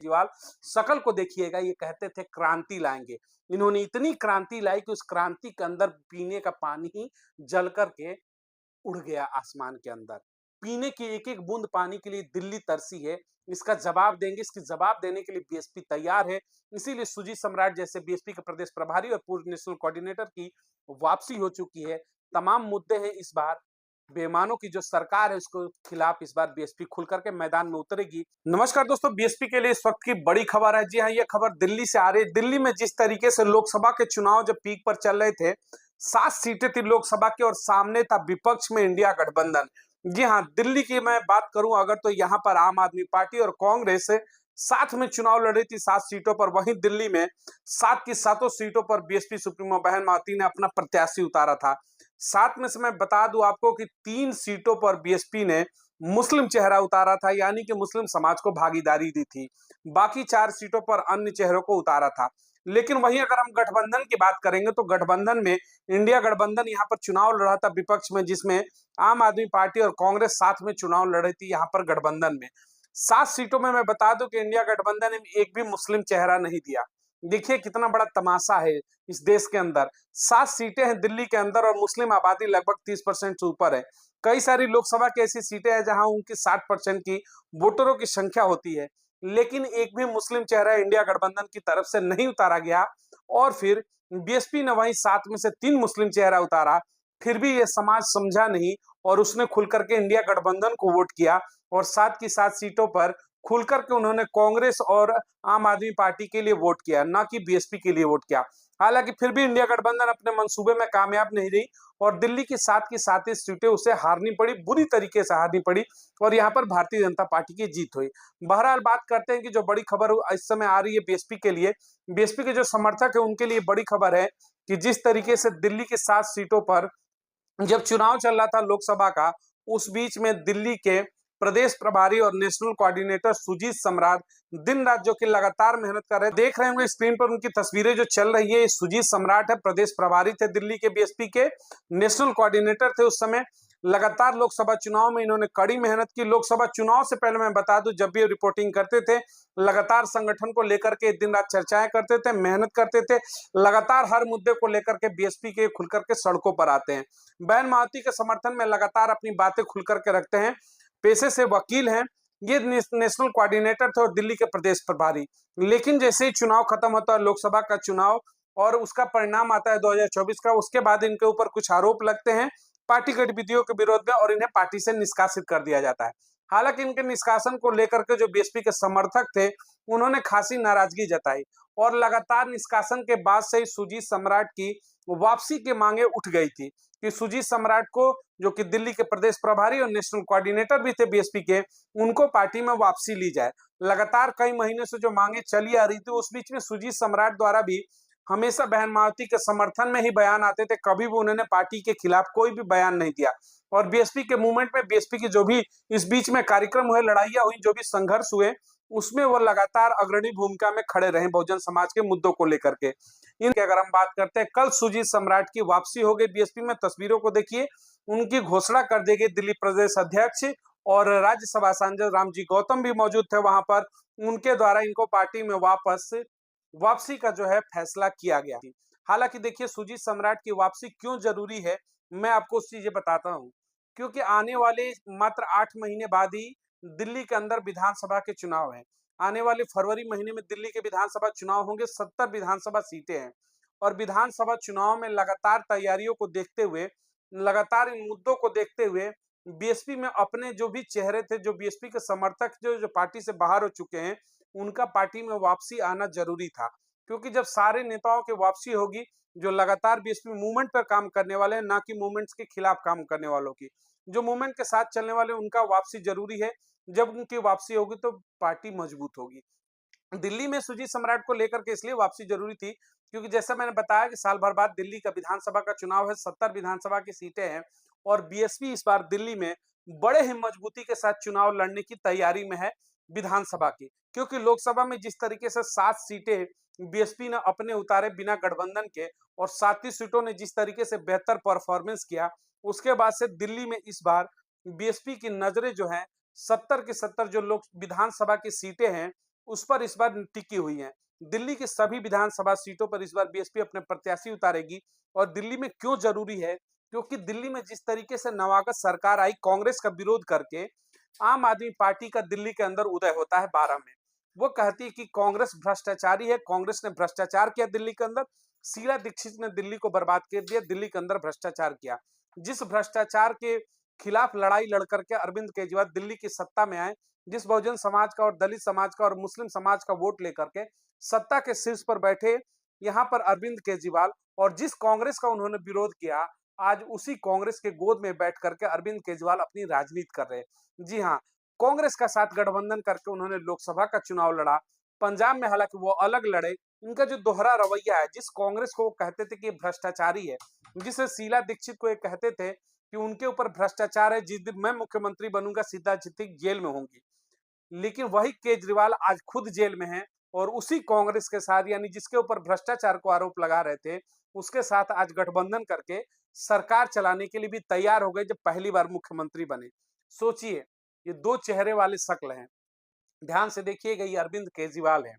केजरीवाल शकल को देखिएगा, ये कहते थे क्रांति लाएंगे। इन्होंने इतनी क्रांति लाई कि उस क्रांति के अंदर पीने का पानी ही जल करके उड़ गया आसमान के अंदर। पीने की एक-एक बूंद पानी के लिए दिल्ली तरसी है। इसका जवाब देंगे, इसकी जवाब देने के लिए बीएसपी तैयार है। इसीलिए सुजीत सम्राट जैसे बीएसपी के प्रदेश प्रभारी और पूर्व नेशनल कोऑर्डिनेटर की वापसी हो चुकी है। तमाम मुद्दे हैं इस बार। बेईमानों की जो सरकार है उसको खिलाफ इस बार बीएसपी खुल करके मैदान में उतरेगी। नमस्कार दोस्तों, बीएसपी के लिए इस वक्त की बड़ी खबर है। जी हाँ, ये खबर दिल्ली से आ रही है। दिल्ली में जिस तरीके से लोकसभा के चुनाव जब पीक पर चल रहे थे, 7 सीटें थी लोकसभा की और सामने था विपक्ष में इंडिया गठबंधन। जी हाँ, दिल्ली की मैं बात करूं अगर, तो यहाँ पर आम आदमी पार्टी और कांग्रेस साथ में चुनाव लड़ रही थी 7 सीटों पर। वहीं दिल्ली में 7 की 7 सीटों पर बीएसपी सुप्रीमो बहन मावती ने अपना प्रत्याशी उतारा था। 7 में से मैं बता दूं आपको कि 3 सीटों पर बीएसपी ने मुस्लिम चेहरा उतारा था, यानी कि मुस्लिम समाज को भागीदारी दी थी। बाकी 4 सीटों पर अन्य चेहरों को उतारा था। लेकिन वहीं अगर हम गठबंधन की बात करेंगे तो गठबंधन में इंडिया गठबंधन यहाँ पर चुनाव लड़ा था विपक्ष में, जिसमें आम आदमी पार्टी और कांग्रेस साथ में चुनाव लड़ रही थी यहाँ पर गठबंधन में। 7 सीटों में मैं बता दूं कि इंडिया गठबंधन ने एक भी मुस्लिम चेहरा नहीं दिया। देखिए कितना बड़ा तमाशा है इस देश के अंदर। 7 सीटें हैं दिल्ली के अंदर और मुस्लिम आबादी लगभग 30% से ऊपर है। कई सारी लोकसभा की ऐसी सीटें हैं जहां उनकी 60% की वोटरों की संख्या होती है, लेकिन एक भी मुस्लिम चेहरा इंडिया गठबंधन की तरफ से नहीं उतारा गया। और फिर बीएसपी ने वहीं 7 में से 3 मुस्लिम चेहरा उतारा, फिर भी ये समाज समझा नहीं और उसने खुल करके इंडिया गठबंधन को वोट किया और 7 की 7 सीटों पर खुल करके उन्होंने कांग्रेस और आम आदमी पार्टी के लिए वोट किया, ना कि बीएसपी के लिए वोट किया। हालांकि फिर भी इंडिया गठबंधन अपने मंसूबे में कामयाब नहीं रही और दिल्ली की 7 की 7 ही सीटें उसे हारनी पड़ी, बुरी तरीके से हारनी पड़ी और यहाँ पर भारतीय जनता पार्टी की जीत हुई। बहरहाल बात करते हैं कि जो बड़ी खबर इस समय आ रही है बीएसपी के लिए, बीएसपी के जो समर्थक है उनके लिए बड़ी खबर है कि जिस तरीके से दिल्ली की 7 सीटों पर जब चुनाव चल रहा था लोकसभा का, उस बीच में दिल्ली के प्रदेश प्रभारी और नेशनल कोऑर्डिनेटर सुजीत सम्राट दिन रात जो कि लगातार मेहनत कर रहे हैं। देख रहे होंगे स्क्रीन पर उनकी तस्वीरें जो चल रही है। सुजीत सम्राट है, प्रदेश प्रभारी थे दिल्ली के बीएसपी के, नेशनल कोऑर्डिनेटर थे उस समय। लगातार लोकसभा चुनाव में इन्होंने कड़ी मेहनत की। लोकसभा चुनाव से पहले मैं बता दूं, जब भी रिपोर्टिंग करते थे लगातार संगठन को लेकर के दिन रात चर्चाएं करते थे, मेहनत करते थे। लगातार हर मुद्दे को लेकर के बीएसपी के खुल करके सड़कों पर आते हैं। बहन मावती के समर्थन में लगातार अपनी बातें खुल करके रखते हैं। पेशे से वकील हैं, ये नेशनल कोऑर्डिनेटर थे और दिल्ली के प्रदेश प्रभारी। लेकिन जैसे ही चुनाव खत्म होता है, लोकसभा का चुनाव, और उसका परिणाम आता है 2024 का, उसके बाद इनके ऊपर कुछ आरोप लगते हैं पार्टी गतिविधियों के विरोध में और इन्हें पार्टी से निष्कासित कर दिया जाता है। हालांकि इनके निष्कासन को लेकर के जो बीएसपी के समर्थक थे उन्होंने खासी नाराजगी जताई और लगातार निष्कासन के बाद से ही सुजीत सम्राट की वापसी की मांगे उठ गई थी कि सुजीत सम्राट को, जो कि दिल्ली के प्रदेश प्रभारी और नेशनल कोऑर्डिनेटर भी थे बीएसपी के, उनको पार्टी में वापसी ली जाए। लगातार कई महीने से जो मांगे चली आ रही थी, उस बीच में सुजीत सम्राट द्वारा भी हमेशा बहन मावती के समर्थन में ही बयान आते थे, कभी भी उन्होंने पार्टी के खिलाफ कोई भी बयान नहीं दिया। और बीएसपी के मूवमेंट में, बीएसपी की जो भी इस बीच में कार्यक्रम हुए, लड़ाइयां हुई, जो भी संघर्ष हुए, उसमें वो लगातार अग्रणी भूमिका में खड़े रहे बहुजन समाज के मुद्दों को लेकर के। इनकी अगर हम बात करते हैं, कल सुजीत सम्राट की वापसी हो गई बीएसपी में। तस्वीरों को देखिए, उनकी घोषणा कर दी गई। दिल्ली प्रदेश अध्यक्ष और राज्यसभा सांसद रामजी गौतम भी मौजूद थे वहां पर। उनके द्वारा इनको पार्टी में वापसी का जो है फैसला किया गया। हालांकि देखिए, सुजीत सम्राट की वापसी क्यों जरूरी है, मैं आपको उस चीजें बताता हूँ। क्योंकि आने वाले मात्र 8 महीने बाद ही दिल्ली के अंदर विधानसभा के चुनाव है। आने वाले फरवरी महीने में दिल्ली के विधानसभा चुनाव होंगे। 70 विधानसभा सीटें हैं और विधानसभा चुनाव में लगातार तैयारियों को देखते हुए, लगातार इन मुद्दों को देखते हुए बीएसपी में अपने जो भी चेहरे थे, जो बीएसपी के समर्थक जो पार्टी से बाहर हो चुके हैं, उनका पार्टी में वापसी आना जरूरी था। क्योंकि जब सारे नेताओं की वापसी होगी, जो लगातार बीएसपी मूवमेंट पर काम करने वाले हैं, ना कि मूवमेंट्स के खिलाफ काम करने वालों की, जो मूवमेंट के साथ चलने वाले, उनका वापसी जरूरी है। जब उनकी वापसी होगी तो पार्टी मजबूत होगी। दिल्ली में सुजीत सम्राट को लेकर के इसलिए वापसी जरूरी थी क्योंकि जैसा मैंने बताया कि साल भर बाद दिल्ली का विधानसभा का चुनाव है। 70 विधानसभा की सीटें हैं और बीएसपी इस बार दिल्ली में बड़े ही मजबूती के साथ चुनाव लड़ने की तैयारी में है विधानसभा की। क्योंकि लोकसभा में जिस तरीके से 7 सीटें बीएसपी ने अपने उतारे बिना गठबंधन के, और 7 ही सीटों ने जिस तरीके से बेहतर परफॉर्मेंस किया, उसके बाद से दिल्ली में इस बार बीएसपी की नजरें जो हैं 70 की 70 जो लोग विधानसभा की सीटें हैं उस पर इस बार टिकी हुई हैं। दिल्ली की सभी विधानसभा सीटों पर इस बार बीएसपी अपने प्रत्याशी उतारेगी और दिल्ली में क्यों जरूरी है? क्योंकि दिल्ली में जिस तरीके से नवागत सरकार आई कांग्रेस का विरोध करके, आम आदमी पार्टी का दिल्ली के अंदर उदय होता है 12 में। वो कहती है कि कांग्रेस भ्रष्टाचारी है, कांग्रेस ने भ्रष्टाचार किया दिल्ली के अंदर, शीला दीक्षित ने दिल्ली को बर्बाद कर दिया, दिल्ली के अंदर भ्रष्टाचार किया। जिस भ्रष्टाचार के खिलाफ लड़ाई लड़ करके अरविंद केजरीवाल दिल्ली की सत्ता में आए, जिस बहुजन समाज का और दलित समाज का और मुस्लिम समाज का वोट लेकर के सत्ता के शीर्ष पर बैठे यहाँ पर अरविंद केजरीवाल, और जिस कांग्रेस का उन्होंने विरोध किया, आज उसी कांग्रेस के गोद में बैठ करके अरविंद केजरीवाल अपनी राजनीति कर रहे हैं। जी हाँ, कांग्रेस का साथ गठबंधन करके उन्होंने लोकसभा का चुनाव लड़ा। पंजाब में हालांकि वो अलग लड़े। इनका जो दोहरा रवैया है, जिस कांग्रेस को वो कहते थे कि भ्रष्टाचारी है, जिसे शीला दीक्षित को ये कहते थे कि उनके ऊपर भ्रष्टाचार है, जिस दिन मैं मुख्यमंत्री बनूंगा सीधा जीती जेल में होंगी, लेकिन वही केजरीवाल आज खुद जेल में है और उसी कांग्रेस के साथ, यानी जिसके ऊपर भ्रष्टाचार को आरोप लगा रहे थे, उसके साथ आज गठबंधन करके सरकार चलाने के लिए भी तैयार हो गए जब पहली बार मुख्यमंत्री बने। सोचिए, ये दो चेहरे वाले शक्ल हैं। ध्यान से देखिएगा, ये अरविंद केजरीवाल है।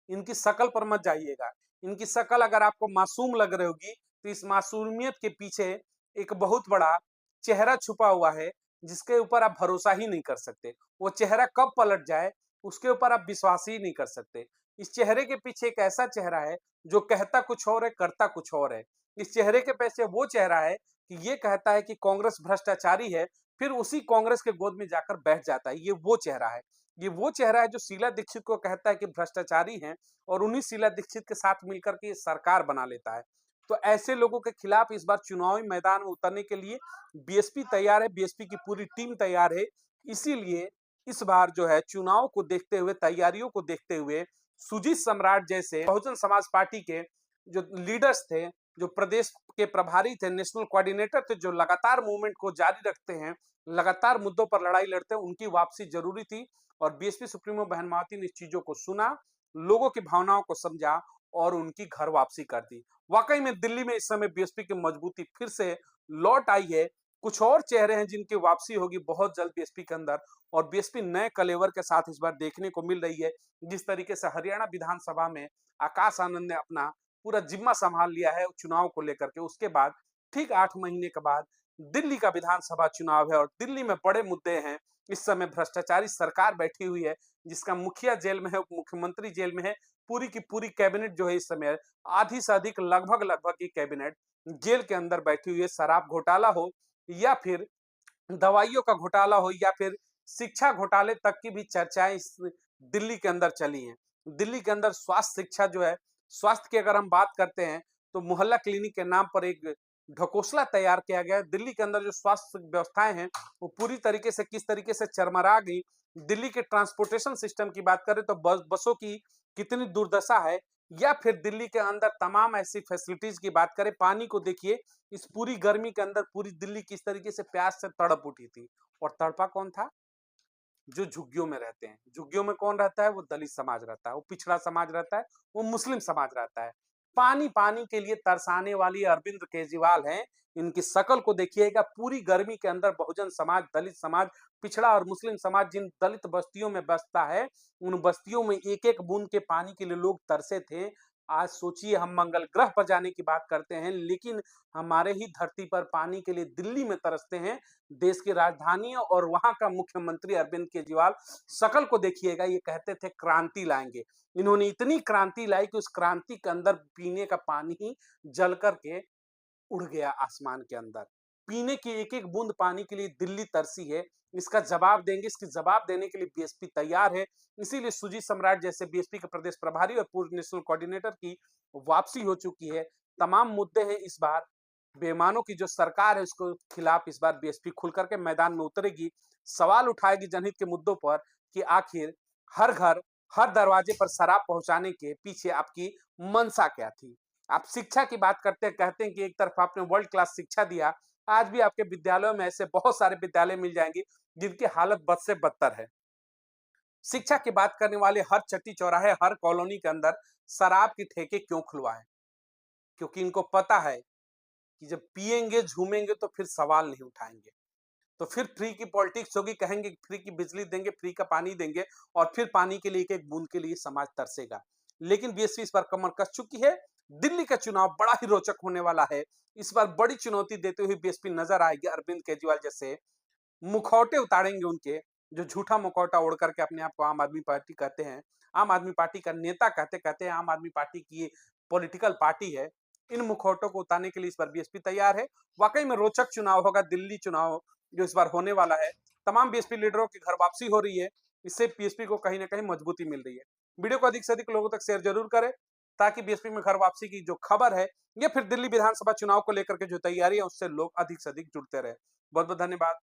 इनकी शक्ल पर मत जाइएगा। इनकी शक्ल अगर आपको मासूम लग रही होगी, तो इस मासूमियत के पीछे एक बहुत बड़ा चेहरा छुपा हुआ है, जिसके ऊपर आप भरोसा ही नहीं कर सकते। वो चेहरा कब पलट जाए, उसके ऊपर आप विश्वास ही नहीं कर सकते। इस चेहरे के पीछे एक ऐसा चेहरा है जो कहता कुछ और है, करता कुछ और है। इस चेहरे के पीछे वो चेहरा है कि ये कहता है कि कांग्रेस भ्रष्टाचारी है, फिर उसी कांग्रेस के गोद में जाकर बैठ जाता है। ये वो चेहरा है। ये वो चेहरा है जो शीला दीक्षित को कहता है कि भ्रष्टाचारी हैं, और उन्हीं शीला दीक्षित के साथ मिलकर के ये सरकार बना लेता है। तो ऐसे लोगों के खिलाफ इस बार चुनावी मैदान में उतरने के लिए बीएसपी तैयार है, बीएसपी की पूरी टीम तैयार है। इसीलिए इस बार जो है चुनाव को देखते हुए, तैयारियों को देखते हुए, सुजीत सम्राट जैसे बहुजन समाज पार्टी के जो लीडर्स थे, जो प्रदेश के प्रभारी थे, नेशनल कोऑर्डिनेटर थे, जो लगातार मूवमेंट को जारी रखते हैं, लगातार मुद्दों पर लड़ाई लड़ते हैं, उनकी वापसी जरूरी थी। और बीएसपी सुप्रीमो बहन मायावती ने इस चीजों को सुना, लोगों की भावनाओं को समझा और उनकी घर वापसी कर दी। वाकई में दिल्ली में इस समय बीएसपी की मजबूती फिर से लौट आई है। कुछ और चेहरे हैं जिनकी वापसी होगी बहुत जल्द बीएसपी के अंदर, और बीएसपी नए कलेवर के साथ इस बार देखने को मिल रही है। जिस तरीके से हरियाणा विधानसभा में आकाश आनंद ने अपना पूरा जिम्मा संभाल लिया है चुनाव को लेकर के, उसके बाद ठीक 8 महीने के बाद दिल्ली का विधानसभा चुनाव है और दिल्ली में बड़े मुद्दे हैं। इस समय भ्रष्टाचारी सरकार बैठी हुई है, जिसका मुखिया जेल में है, उप मुख्यमंत्री जेल में है, पूरी की पूरी कैबिनेट जो है इस समय आधी से अधिक लगभग की कैबिनेट जेल के अंदर बैठी हुई है। शराब घोटाला हो या फिर दवाइयों का घोटाला हो या फिर शिक्षा घोटाले तक की भी चर्चाएं इस दिल्ली के अंदर चली हैं। दिल्ली के अंदर स्वास्थ्य शिक्षा जो है, स्वास्थ्य की अगर हम बात करते हैं, तो मोहल्ला क्लिनिक के नाम पर एक ढकोसला तैयार किया गया है। दिल्ली के अंदर जो स्वास्थ्य व्यवस्थाएं हैं, वो पूरी तरीके से किस तरीके से चरमरा गई। दिल्ली के ट्रांसपोर्टेशन सिस्टम की बात करें तो बसों की कितनी दुर्दशा है, या फिर दिल्ली के अंदर तमाम ऐसी फैसिलिटीज की बात करें, पानी को देखिए, इस पूरी गर्मी के अंदर पूरी दिल्ली किस तरीके से प्यास से तड़प उठी थी। और तड़पा कौन था? जो झुग्गियों में रहते हैं। झुग्गियों में कौन रहता है? वो दलित समाज रहता है, वो पिछड़ा समाज रहता है, वो मुस्लिम समाज रहता है। पानी पानी के लिए तरसाने वाली अरविंद केजरीवाल हैं। इनकी शक्ल को देखिएगा, पूरी गर्मी के अंदर बहुजन समाज, दलित समाज, पिछड़ा और मुस्लिम समाज जिन दलित बस्तियों में बसता है, उन बस्तियों में एक एक बूंद के पानी के लिए लोग तरसे थे। आज सोचिए, हम मंगल ग्रह पर जाने की बात करते हैं, लेकिन हमारे ही धरती पर पानी के लिए दिल्ली में तरसते हैं। देश की राजधानी और वहां का मुख्यमंत्री अरविंद केजरीवाल, शकल को देखिएगा, ये कहते थे क्रांति लाएंगे। इन्होंने इतनी क्रांति लाई कि उस क्रांति के अंदर पीने का पानी ही जल करके उड़ गया आसमान के अंदर। पीने की एक एक बूंद पानी के लिए दिल्ली तरसी है। इसका जवाब देंगे, इसकी जवाब देने के लिए बीएसपी तैयार है। इसीलिए सुजीत सम्राट जैसे बीएसपी के प्रदेश प्रभारी और पूर्व नेशनल कोऑर्डिनेटर की वापसी हो चुकी है। तमाम मुद्दे हैं इस बार। बेईमानों की जो सरकार है, उसको खिलाफ इस बार बीएसपी खुल करके मैदान में उतरेगी, सवाल उठाएगी जनहित के मुद्दों पर कि आखिर हर घर, हर दरवाजे पर शराब पहुंचाने के पीछे आपकी मंशा क्या थी। आप शिक्षा की बात करते हैं, कहते हैं कि एक तरफ आपने वर्ल्ड क्लास शिक्षा दिया, आज भी आपके विद्यालयों में ऐसे बहुत सारे विद्यालय मिल जाएंगे जिनकी हालत बद से बदतर है। शिक्षा की बात करने वाले हर चट्टी चौराहे, हर कॉलोनी के अंदर शराब के ठेके क्यों खुलवाए? क्योंकि इनको पता है कि जब पिएंगे, झूमेंगे तो फिर सवाल नहीं उठाएंगे। तो फिर फ्री की पॉलिटिक्स होगी, कहेंगे फ्री की बिजली देंगे, फ्री का पानी देंगे और फिर पानी के लिए एक-एक बूंद के लिए समाज तरसेगा। लेकिन बीएसपी इस बार कमर कस चुकी है। दिल्ली का चुनाव बड़ा ही रोचक होने वाला है। इस बार बड़ी चुनौती देते हुए बीएसपी नजर आएगी। अरविंद केजरीवाल जैसे मुखौटे उतारेंगे उनके, जो झूठा मुखौटा ओढ़ करके अपने आप को आम आदमी पार्टी कहते हैं, आम आदमी पार्टी का नेता कहते हैं, आम आदमी पार्टी की ये पॉलिटिकल पार्टी है। इन मुखौटों को उतारने के लिए इस बार बीएसपी तैयार है। वाकई में रोचक चुनाव होगा दिल्ली चुनाव जो इस बार होने वाला है। तमाम बीएसपी लीडरों की घर वापसी हो रही है। इससे बीएसपी को कहीं न कहीं मजबूती मिल रही है। वीडियो को अधिक से अधिक लोगों तक शेयर जरूर करें, ताकि बीएसपी में घर वापसी की जो खबर है या फिर दिल्ली विधानसभा चुनाव को लेकर के जो तैयारी है उससे लोग अधिक से अधिक जुड़ते रहे। बहुत-बहुत धन्यवाद।